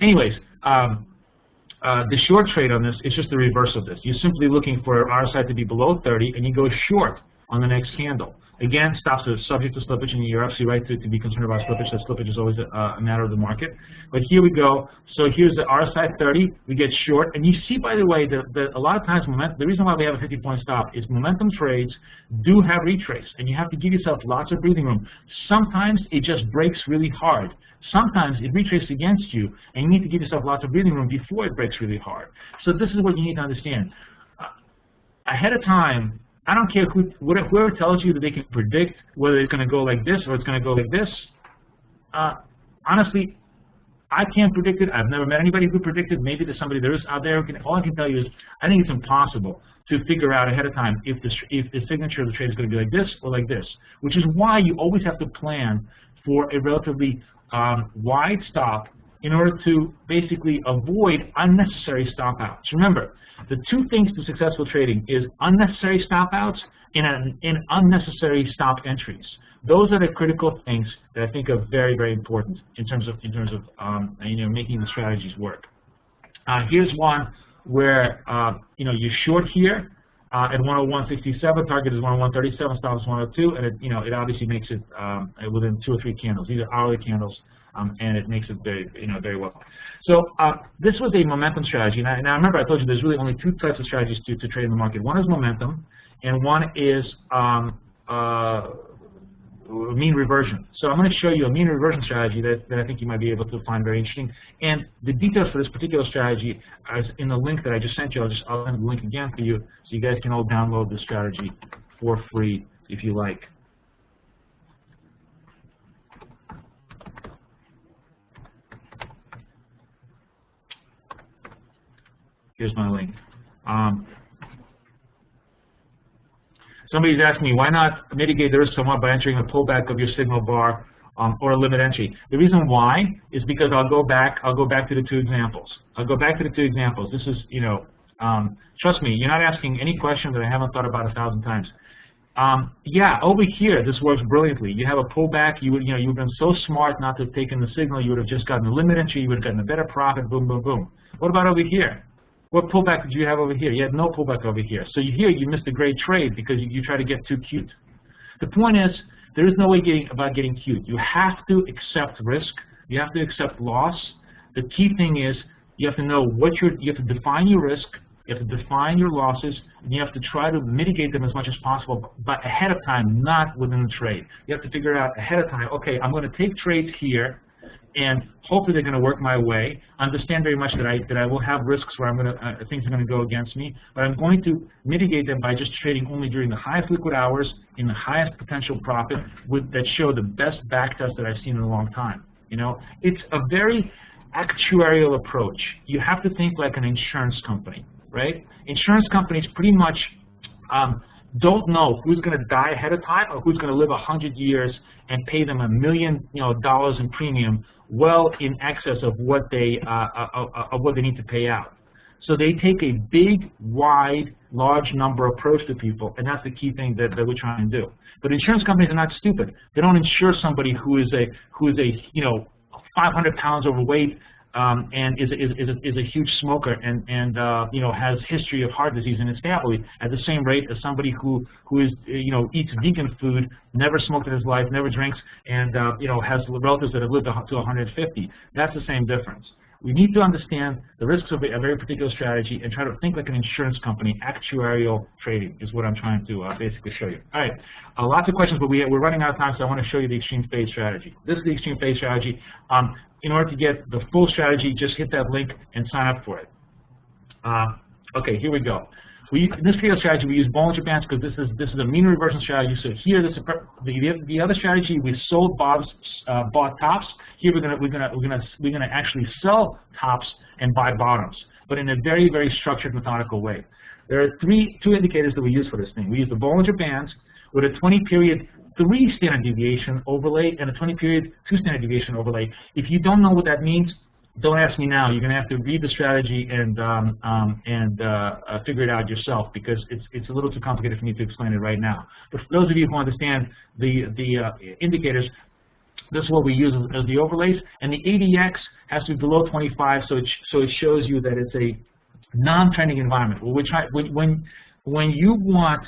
Anyways, the short trade on this is just the reverse of this. You're simply looking for RSI to be below 30, and you go short on the next candle. Again, stops are subject to slippage, and you're absolutely right to be concerned about slippage. That slippage is always a matter of the market. But here we go. So here's the RSI 30. We get short, and you see, by the way, that a lot of times the reason why we have a 50-point stop is momentum trades do have retrace, and you have to give yourself lots of breathing room. Sometimes it just breaks really hard. Sometimes it retraces against you, and you need to give yourself lots of breathing room before it breaks really hard. So this is what you need to understand. Ahead of time, I don't care whoever tells you that they can predict whether it's going to go like this or it's going to go like this. Honestly, I can't predict it. I've never met anybody who predicted. Maybe there's somebody there is out there who can. All I can tell you is I think it's impossible to figure out ahead of time if the signature of the trade is going to be like this or like this, which is why you always have to plan for a relatively wide stop in order to basically avoid unnecessary stop outs. Remember, the two things to successful trading is unnecessary stop outs and unnecessary stop entries. Those are the critical things that I think are very, very important in terms of making the strategies work. Here's one where you're short here at 101.67. Target is 101.37. Stop is 102, and it obviously makes it within 2 or 3 candles. These are hourly candles. And it makes it very well. So this was a momentum strategy. Now remember, I told you there's really only 2 types of strategies to trade in the market. One is momentum, and one is mean reversion. So I'm going to show you a mean reversion strategy that I think you might be able to find very interesting. And the details for this particular strategy is in the link that I just sent you. I'll send the link again for you, so you guys can all download this strategy for free if you like. Here's my link. Somebody's asking me, why not mitigate the risk somewhat by entering a pullback of your signal bar or a limit entry? The reason why is because I'll go back to the 2 examples. This is, trust me, you're not asking any question that I haven't thought about 1,000 times. Yeah, over here, this works brilliantly. You have a pullback. You've been so smart not to have taken the signal. You would have just gotten a limit entry. You would have gotten a better profit. Boom, boom, boom. What about over here? What pullback did you have over here? You had no pullback over here. So here you missed a great trade because you try to get too cute. The point is, there is no way about getting cute. You have to accept risk. You have to accept loss. The key thing is you have to know you have to define your risk. You have to define your losses, and you have to try to mitigate them as much as possible, but ahead of time, not within the trade. You have to figure out ahead of time, okay, I'm going to take trades here, and hopefully they're going to work my way. Understand very much that I will have risks where things are going to go against me, but I'm going to mitigate them by just trading only during the highest liquid hours in the highest potential profit that show the best back test that I've seen in a long time. It's a very actuarial approach. You have to think like an insurance company, right? Insurance companies pretty much don't know who's going to die ahead of time or who's going to live 100 years and pay them $1 million, dollars in premium, well in excess of what they need to pay out. So they take a big, wide, large number approach to people, and that's the key thing that we're trying to do. But insurance companies are not stupid. They don't insure somebody who is a 500 pounds overweight and is a huge smoker and has history of heart disease in his family at the same rate as somebody who is eats vegan food, never smoked in his life, never drinks, and has relatives that have lived to 150. That's the same difference. We need to understand the risks of a very particular strategy and try to think like an insurance company. Actuarial trading is what I'm trying to basically show you. All right, lots of questions, but we're running out of time, so I want to show you the extreme phase strategy. This is the extreme phase strategy. In order to get the full strategy, just hit that link and sign up for it. Okay, here we go. In this particular strategy, we use Bollinger Bands because this is a mean reversion strategy. So here, the other strategy, we sold bought tops. Here we're gonna actually sell tops and buy bottoms, but in a very, very structured, methodical way. There are two indicators that we use for this thing. We use the Bollinger Bands with a 20-period 3 standard deviation overlay and a 20-period 2 standard deviation overlay. If you don't know what that means, don't ask me now. You're going to have to read the strategy and figure it out yourself, because it's a little too complicated for me to explain it right now. But for those of you who understand the indicators, this is what we use as the overlays. And the ADX has to be below 25, so it shows you that it's a non-trending environment. Well, when you want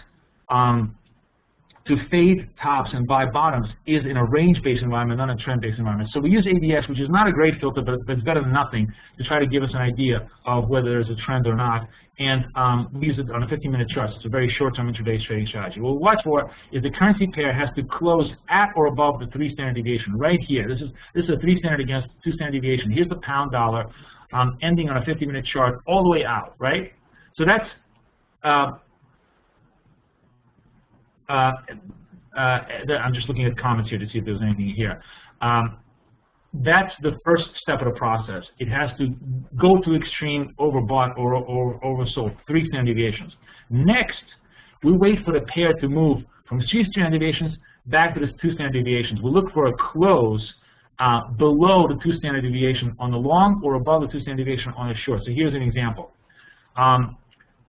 to fade tops and buy bottoms is in a range-based environment, not a trend-based environment. So we use ADX, which is not a great filter, but it's better than nothing, to try to give us an idea of whether there's a trend or not. And we use it on a 15-minute chart. So it's a very short-term intraday trading strategy. What we'll watch for is the currency pair has to close at or above the 3 standard deviation right here. This is a 3 standard against 2 standard deviation. Here's the pound dollar ending on a 50-minute chart all the way out, right? So that's I'm just looking at comments here to see if there's anything here. That's the first step of the process. It has to go to extreme overbought or oversold, 3 standard deviations. Next, we wait for the pair to move from 3 standard deviations back to the 2 standard deviations. We look for a close below the 2 standard deviation on the long or above the 2 standard deviation on the short. So here's an example.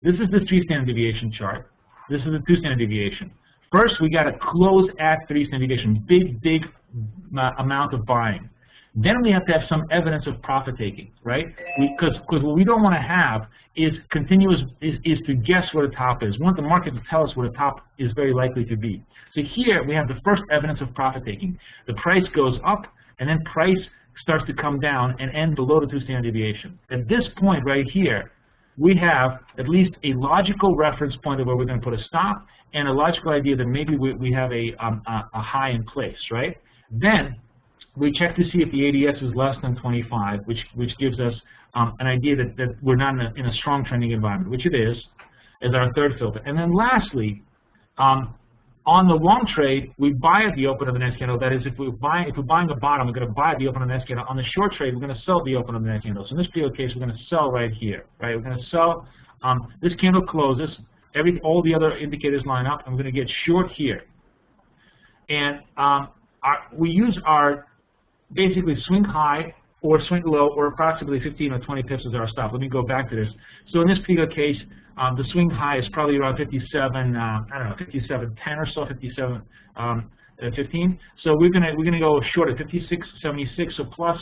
This is the 3 standard deviation chart. This is the 2 standard deviation. First, we got to close at 3 standard deviation, big amount of buying. Then we have to have some evidence of profit taking, right? Because what we don't want to have is is to guess what a top is. We want the market to tell us what a top is very likely to be. So here we have the first evidence of profit taking. The price goes up, and then price starts to come down and end below the 2 standard deviation. At this point right here, we have at least a logical reference point of where we're going to put a stop, and a logical idea that maybe we have a high in place, right? Then we check to see if the ADX is less than 25, which gives us an idea that we're not in a strong trending environment, which it is, as our third filter. And then lastly, on the long trade, we buy at the open of the next candle. That is, if we're buying the bottom, we're going to buy at the open of the next candle. On the short trade, we're going to sell at the open of the next candle. So in this particular case, we're going to sell right here, right? We're going to sell. This candle closes. All the other indicators line up. I'm going to get short here. And we use our basically swing high or swing low, or approximately 15 or 20 pips as our stop. Let me go back to this. So in this particular case, the swing high is probably around 57, I don't know, 57.10 or so, 57.15. So we're gonna go short at 56.76. So plus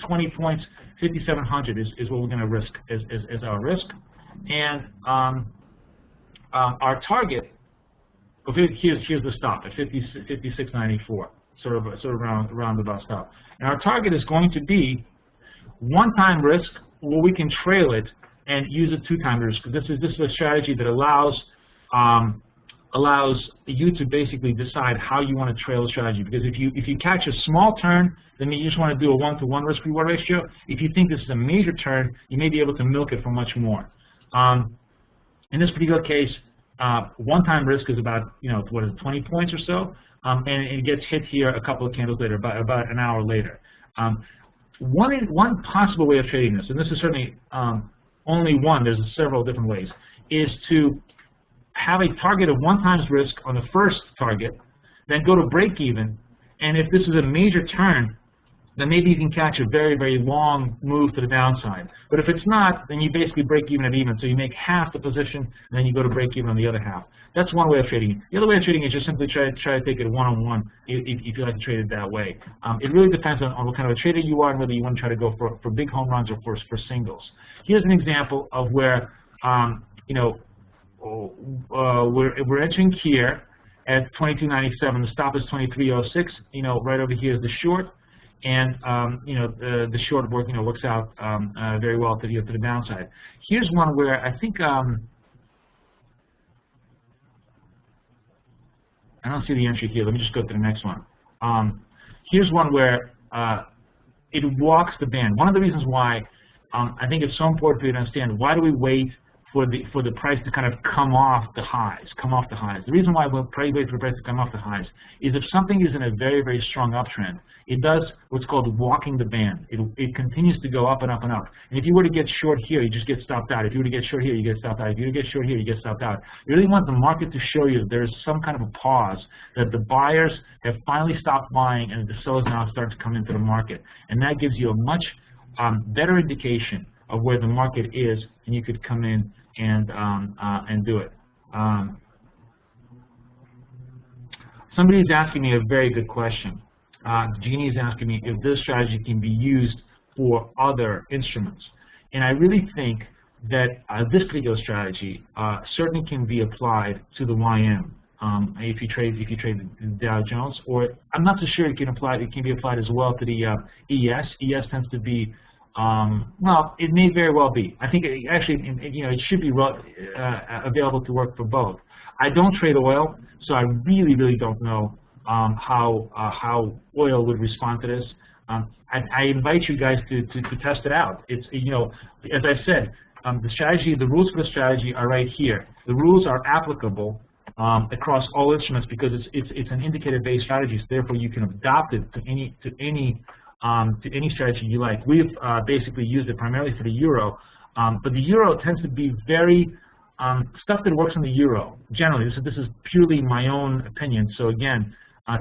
20 points, 5,700 is what we're gonna risk as our risk. And our target, here's the stop at 56.94. Sort of roundabout stop. And our target is going to be one-time risk, where we can trail it and use a 2-time risk. This is a strategy that allows you to basically decide how you want to trail a strategy. Because if you catch a small turn, then you just want to do a 1-to-1 risk-reward ratio. If you think this is a major turn, you may be able to milk it for much more. In this particular case, one-time risk is about 20 points or so. And it gets hit here a couple of candles later, about an hour later. One possible way of trading this, and this is certainly only one, there's several different ways, is to have a target of 1 times risk on the first target, then go to break even, and if this is a major turn, then maybe you can catch a very, very long move to the downside. But if it's not, then you basically break even at even. So you make half the position, and then you go to break even on the other half. That's one way of trading. The other way of trading is just simply try to take it one-on-one if you like to trade it that way. It really depends on what kind of a trader you are and whether you want to try to go for big home runs or for singles. Here's an example of where we're entering here at 22.97. The stop is 23.06. Right over here is the short. And the short works out very well to the downside. Here's one where I think I don't see the entry here. Let me just go to the next one. Here's one where it walks the band. One of the reasons why I think it's so important for you to understand, why do we wait for the price to kind of come off the highs, The reason why we'll wait for the price to come off the highs is if something is in a very, very strong uptrend, it does what's called walking the band. It continues to go up and up and up. And if you were to get short here, you just get stopped out. If you were to get short here, you get stopped out. If you were to get short here, you get stopped out. You really want the market to show you that there's some kind of a pause, that the buyers have finally stopped buying and the sellers now start to come into the market. And that gives you a much better indication of where the market is, and you could come in and do it. Somebody is asking me a very good question. Jeannie is asking me if this strategy can be used for other instruments, and I really think that this particular strategy certainly can be applied to the YM. If you trade the Dow Jones, or I'm not so sure it can be applied as well to the ES. ES tends to be well, it may very well be. I think it should be available to work for both. I don't trade oil, so I really, really don't know how oil would respond to this. I invite you guys to test it out. It's as I said, the rules for the strategy are right here. The rules are applicable across all instruments because it's an indicator-based strategy. So therefore, you can adopt it to any strategy you like. We've basically used it primarily for the euro, but the euro tends to be very stuff that works on the euro. Generally, this is purely my own opinion. So again,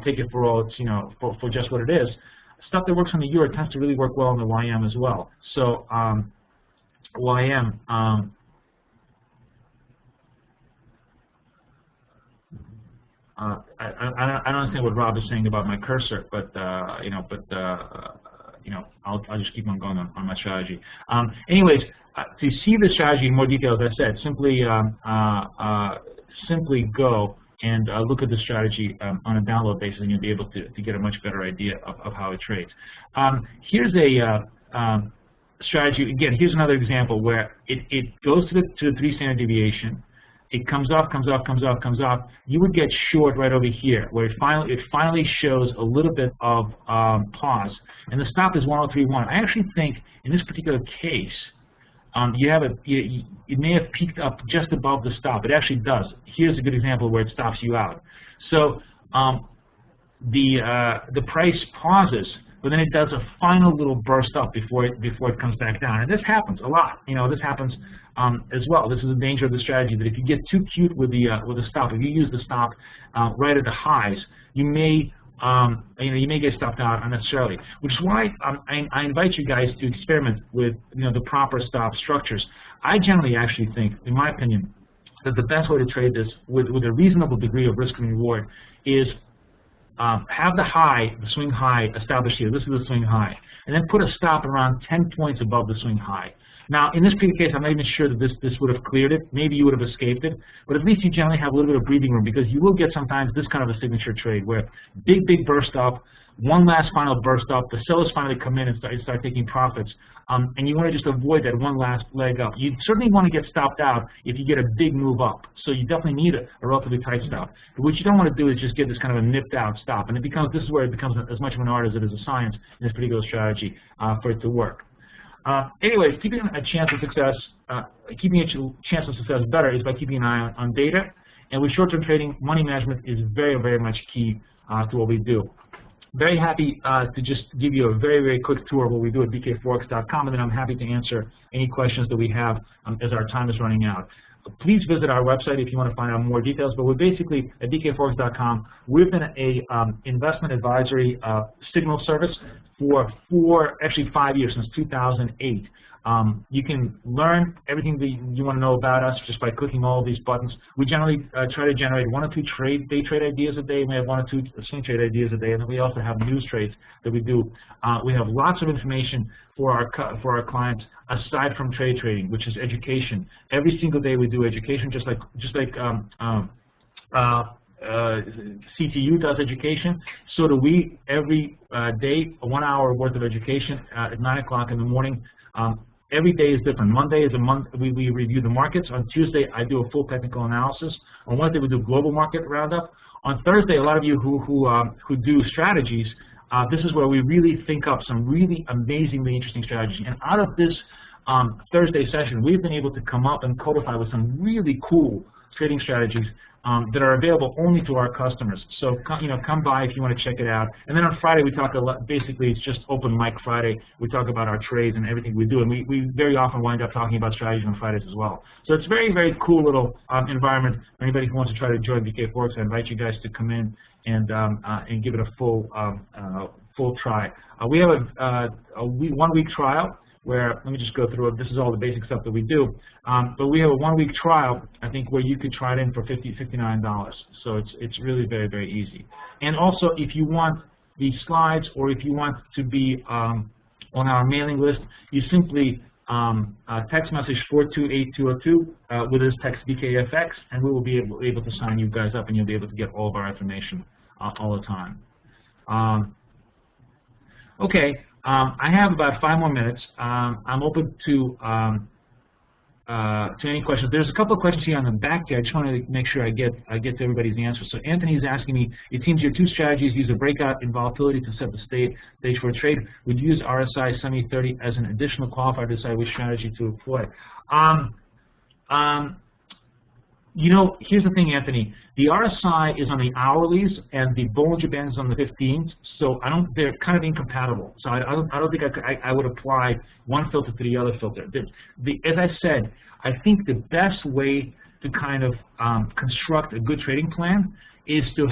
take it for all it's for just what it is. Stuff that works on the euro tends to really work well on the YM as well. So YM. I don't understand what Rob is saying about my cursor, but I'll just keep on going on my strategy. Anyways, to see the strategy in more detail, as I said, simply go and look at the strategy on a download basis, and you'll be able to get a much better idea of how it trades. Here's a strategy. Again, here's another example where it goes to the 3 standard deviation. It comes up, comes up, comes up, comes up. You would get short right over here, where it finally shows a little bit of pause, and the stop is 103.1. I actually think in this particular case, it may have peaked up just above the stop. It actually does. Here's a good example where it stops you out. So the price pauses, but then it does a final little burst up before it comes back down. And this happens a lot. This happens as well. This is the danger of the strategy, that if you get too cute with the stop, if you use the stop right at the highs, you may get stopped out unnecessarily. Which is why I invite you guys to experiment with the proper stop structures. I generally actually think, in my opinion, that the best way to trade this with a reasonable degree of risk and reward is have the swing high established here. This is the swing high. And then put a stop around 10 points above the swing high. Now, in this particular case, I'm not even sure that this would have cleared it. Maybe you would have escaped it. But at least you generally have a little bit of breathing room, because you will get sometimes this kind of a signature trade where big burst up, one last final burst up, the sellers finally come in and start taking profits. And you want to just avoid that one last leg up. You certainly want to get stopped out if you get a big move up. So you definitely need a relatively tight stop. But what you don't want to do is just get this kind of a nipped out stop. And this is where it becomes as much of an art as it is a science in this particular strategy for it to work. Anyways, keeping a chance of success, keeping a chance of success better is by keeping an eye on data. And with short-term trading, money management is very, very much key to what we do. Very happy to just give you a very, very quick tour of what we do at bkforex.com, and then I'm happy to answer any questions that we have as our time is running out. please visit our website if you want to find out more details. But we're basically at bkforex.com. We've been a investment advisory signal service for actually 5 years, since 2008. You can learn everything that you want to know about us just by clicking all of these buttons. We generally try to generate 1 or 2 day trade ideas a day. We have 1 or 2 swing trade ideas a day, and then we also have news trades that we do. We have lots of information for our clients aside from trade trading, which is education. Every single day we do education, just like CTU does education. So do we. Every day, 1 hour worth of education at 9 o'clock in the morning. Every day is different. Monday is we review the markets. On Tuesday, I do a full technical analysis. On Wednesday, we do global market roundup. On Thursday, a lot of you who do strategies, this is where we really think up some really amazingly interesting strategies. And out of this Thursday session, we've been able to come up and codify with some really cool trading strategies that are available only to our customers. So come by if you want to check it out. And then on Friday we talk a lot. Basically, it's just open mic Friday. We talk about our trades and everything we do, and we very often wind up talking about strategies on Fridays as well. So it's a very, very cool little environment. For anybody who wants to try to join BK FOREX, I invite you guys to come in and give it a full try. We have a 1-week trial, where, let me just go through it. This is all the basic stuff that we do. But we have a 1-week trial, I think, where you could try it in for $59. So it's really very, very easy. And also, if you want the slides, or if you want to be on our mailing list, you simply text message 428202 with this text BKFX, and we will be able to sign you guys up, and you'll be able to get all of our information all the time. Okay. I have about 5 more minutes. I'm open to any questions. There's a couple of questions here on the back there. I just want to make sure I get to everybody's answers. So Anthony is asking me, it seems your 2 strategies use a breakout in volatility to set the stage for a trade. Would you use RSI Semi 30 as an additional qualifier to decide which strategy to employ? Here's the thing, Anthony. The RSI is on the hourlies, and the Bollinger Band is on the 15s. So they're kind of incompatible. So I don't think I would apply one filter to the other filter. As I said, I think the best way to kind of construct a good trading plan is to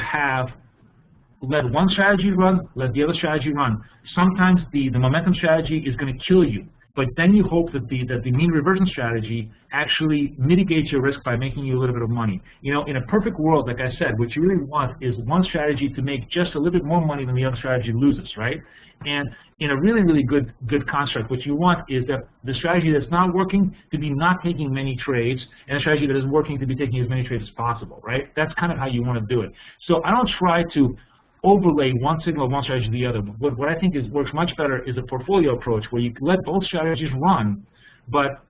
let one strategy run, let the other strategy run. Sometimes the momentum strategy is going to kill you. But then you hope that the mean reversion strategy actually mitigates your risk by making you a little bit of money. In a perfect world, like I said, what you really want is one strategy to make just a little bit more money than the other strategy loses, right? And in a really, really good construct, what you want is that the strategy that's not working to be not taking many trades, and the strategy that is working to be taking as many trades as possible, right? That's kind of how you want to do it. So I don't try to overlay one signal of one strategy to the other. What I think works much better is a portfolio approach, where you let both strategies run, but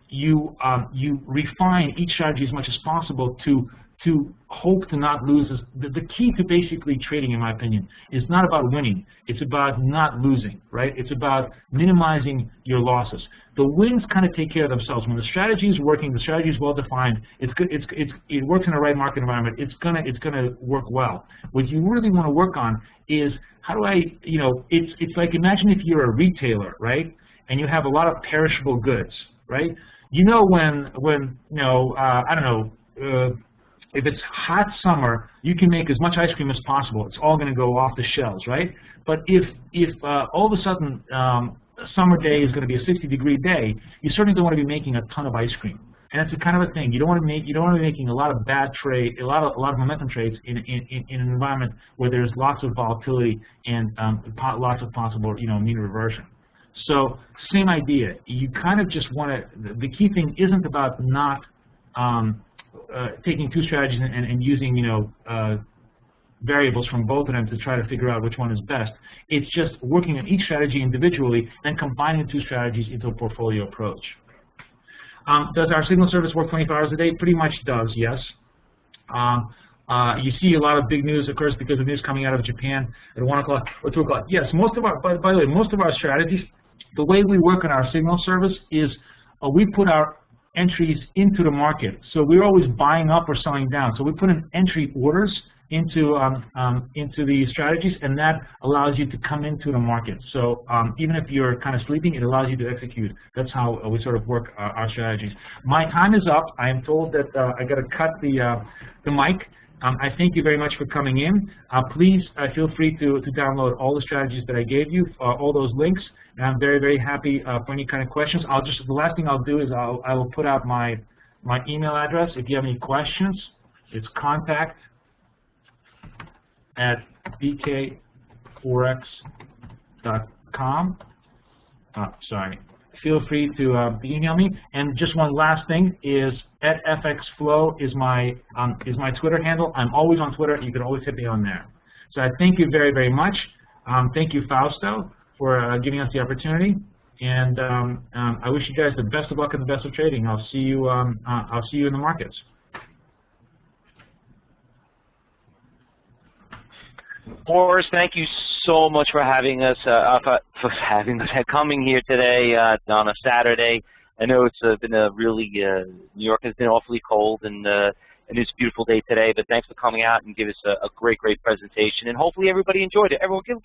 you refine each strategy as much as possible to hope to not lose. The key to basically trading, in my opinion, is not about winning. It's about not losing, right? It's about minimizing your losses. The wins kind of take care of themselves. When the strategy is working, the strategy is well defined. It works in the right market environment. It's gonna work well. What you really want to work on is how do I, it's like, imagine if you're a retailer, right? And you have a lot of perishable goods, right? I don't know. If it's hot summer, you can make as much ice cream as possible. It's all going to go off the shelves, right? But if all of a sudden a summer day is going to be a 60-degree day, you certainly don't want to be making a ton of ice cream. And that's the kind of a thing. You don't want to be making a lot of bad trade, a lot of momentum trades in an environment where there's lots of volatility and lots of possible mean reversion. So same idea. You kind of just want to. The key thing isn't about not taking 2 strategies and using variables from both of them to try to figure out which one is best. It's just working on each strategy individually and combining the 2 strategies into a portfolio approach. Does our signal service work 24 hours a day? Pretty much does, yes. You see a lot of big news occurs because of news coming out of Japan at 1 o'clock or 2 o'clock. Yes, most of our, by the way, most of our strategies, the way we work on our signal service is we put our entries into the market. So we're always buying up or selling down. So we put in entry orders into the strategies, and that allows you to come into the market. So even if you're kind of sleeping, it allows you to execute. That's how we sort of work our strategies. My time is up. I am told that I got to cut the mic. I thank you very much for coming in. Please feel free to download all the strategies that I gave you, all those links. And I'm very, very happy for any kind of questions. The last thing I'll do is I will put out my email address. If you have any questions, it's contact@bkforex.com. Sorry. Feel free to email me. And just one last thing is @FXFlow is my Twitter handle. I'm always on Twitter. You can always hit me on there. So I thank you very, very much. Thank you, Fausto, for giving us the opportunity. And I wish you guys the best of luck and the best of trading. I'll see you in the markets. Boris, thank you so much for having us, coming here today on a Saturday. I know it's been a really, New York has been awfully cold, and it's a beautiful day today, but thanks for coming out and give us a great, great presentation, and hopefully everybody enjoyed it. Everyone, can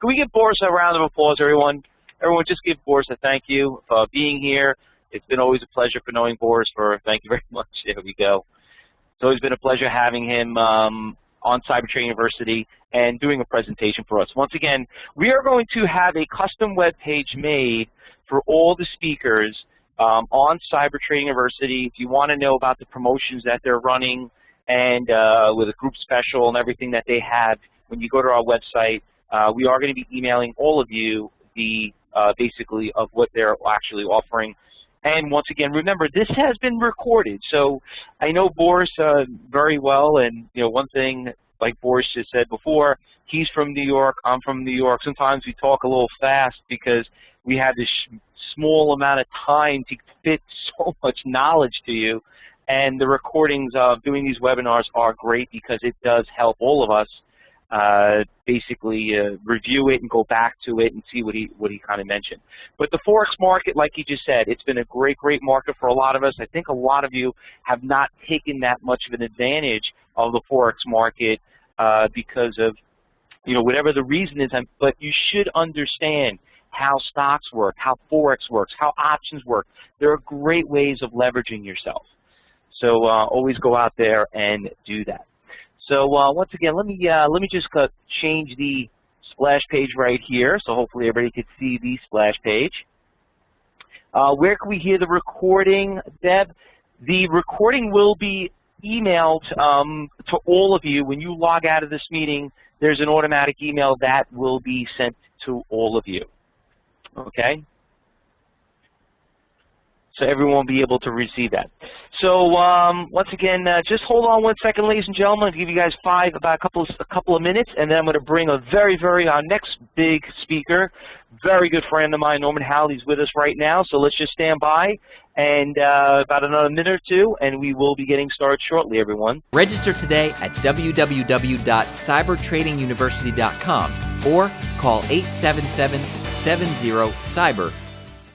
we give Boris a round of applause, everyone? Everyone, just give Boris a thank you for being here. It's been always a pleasure for knowing Boris. Thank you very much. There we go. It's always been a pleasure having him on Cyber Trading University and doing a presentation for us. Once again, we are going to have a custom web page made for all the speakers on Cyber Trading University. If you want to know about the promotions that they're running and with a group special and everything that they have, when you go to our website, we are going to be emailing all of you the basically of what they're actually offering. And once again, remember, this has been recorded. So I know Boris very well, and one thing, like Boris just said before, he's from New York, I'm from New York. Sometimes we talk a little fast because we have this small amount of time to fit so much knowledge to you. And the recordings of doing these webinars are great because it does help all of us basically review it and go back to it and see what he kind of mentioned. But the Forex market, like he just said, it's been a great, great market for a lot of us. I think a lot of you have not taken that much of an advantage of the Forex market because of, whatever the reason is. But you should understand how stocks work, how Forex works, how options work. There are great ways of leveraging yourself. So always go out there and do that. So once again, let me just change the splash page right here, so hopefully everybody can see the splash page. Where can we hear the recording, Deb? The recording will be emailed to all of you. When you log out of this meeting, there's an automatic email that will be sent to all of you. Okay? So everyone will be able to receive that. So once again, just hold on 1 second, ladies and gentlemen. I'll give you guys about a couple of minutes, and then I'm going to bring our next big speaker, very good friend of mine, Norman Howley's with us right now. So let's just stand by, and about another minute or two, and we will be getting started shortly, everyone. Register today at www.cybertradinguniversity.com or call 877-70-CYBER